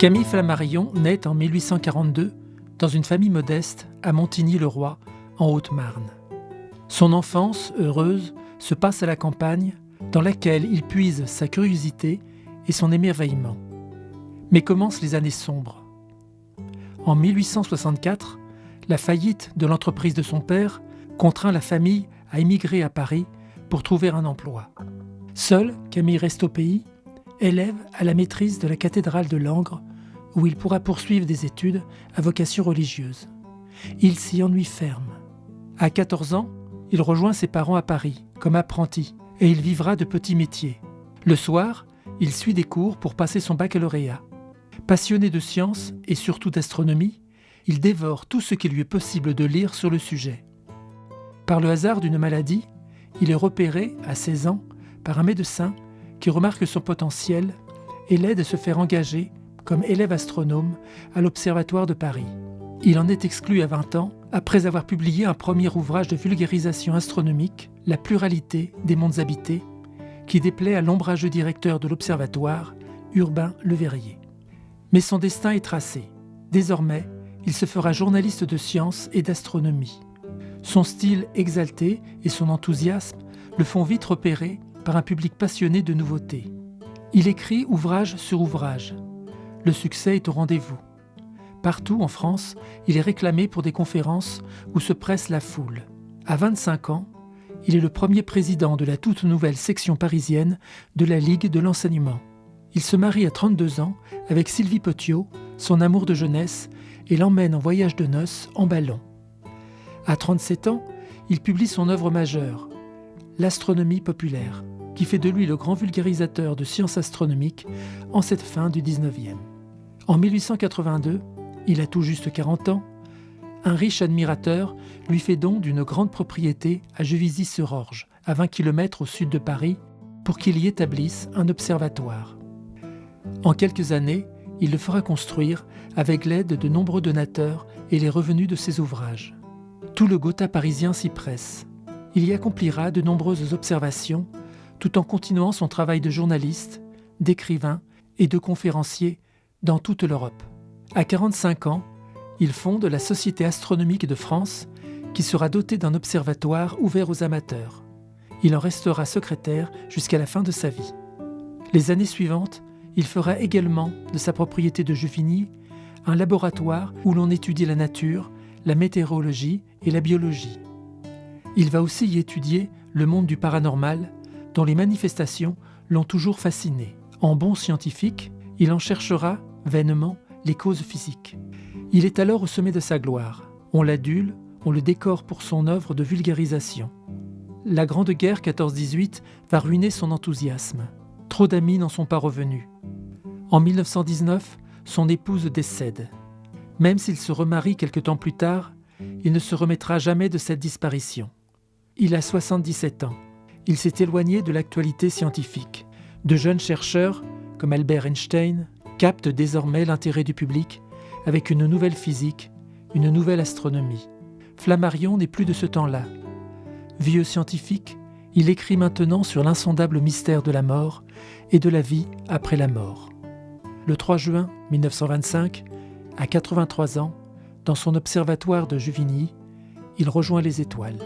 Camille Flammarion naît en 1842 dans une famille modeste à Montigny-le-Roi, en Haute-Marne. Son enfance heureuse se passe à la campagne, dans laquelle il puise sa curiosité et son émerveillement. Mais commencent les années sombres. En 1864, la faillite de l'entreprise de son père contraint la famille à émigrer à Paris pour trouver un emploi. Seul, Camille reste au pays, élève à la maîtrise de la cathédrale de Langres, où il pourra poursuivre des études à vocation religieuse. Il s'y ennuie ferme. À 14 ans, il rejoint ses parents à Paris, comme apprenti, et il vivra de petits métiers. Le soir, il suit des cours pour passer son baccalauréat. Passionné de sciences et surtout d'astronomie, il dévore tout ce qu'il lui est possible de lire sur le sujet. Par le hasard d'une maladie, il est repéré, à 16 ans, par un médecin qui remarque son potentiel et l'aide à se faire engager comme élève astronome à l'Observatoire de Paris. Il en est exclu à 20 ans après avoir publié un premier ouvrage de vulgarisation astronomique, La pluralité des mondes habités, qui déplaît à l'ombrageux directeur de l'Observatoire, Urbain Le Verrier. Mais son destin est tracé. Désormais, il se fera journaliste de sciences et d'astronomie. Son style exalté et son enthousiasme le font vite repérer par un public passionné de nouveautés. Il écrit ouvrage sur ouvrage. Le succès est au rendez-vous. Partout en France, il est réclamé pour des conférences où se presse la foule. À 25 ans, il est le premier président de la toute nouvelle section parisienne de la Ligue de l'enseignement. Il se marie à 32 ans avec Sylvie Petiot, son amour de jeunesse, et l'emmène en voyage de noces en ballon. À 37 ans, il publie son œuvre majeure, L'astronomie populaire, qui fait de lui le grand vulgarisateur de sciences astronomiques en cette fin du 19e. En 1882, il a tout juste 40 ans, un riche admirateur lui fait don d'une grande propriété à Juvisy-sur-Orge, à 20 km au sud de Paris, pour qu'il y établisse un observatoire. En quelques années, il le fera construire avec l'aide de nombreux donateurs et les revenus de ses ouvrages. Tout le Gotha parisien s'y presse. Il y accomplira de nombreuses observations, tout en continuant son travail de journaliste, d'écrivain et de conférencier dans toute l'Europe. À 45 ans, il fonde la Société astronomique de France, qui sera dotée d'un observatoire ouvert aux amateurs. Il en restera secrétaire jusqu'à la fin de sa vie. Les années suivantes, il fera également de sa propriété de Juvigny un laboratoire où l'on étudie la nature, la météorologie et la biologie. Il va aussi y étudier le monde du paranormal, dont les manifestations l'ont toujours fasciné. En bon scientifique, il en cherchera vainement les causes physiques. Il est alors au sommet de sa gloire. On l'adule, on le décore pour son œuvre de vulgarisation. La Grande Guerre 14-18 va ruiner son enthousiasme. Trop d'amis n'en sont pas revenus. En 1919, son épouse décède. Même s'il se remarie quelque temps plus tard, il ne se remettra jamais de cette disparition. Il a 77 ans. Il s'est éloigné de l'actualité scientifique. De jeunes chercheurs, comme Albert Einstein, captent désormais l'intérêt du public avec une nouvelle physique, une nouvelle astronomie. Flammarion n'est plus de ce temps-là. Vieux scientifique, il écrit maintenant sur l'insondable mystère de la mort et de la vie après la mort. Le 3 juin 1925, à 83 ans, dans son observatoire de Juvigny, il rejoint les étoiles.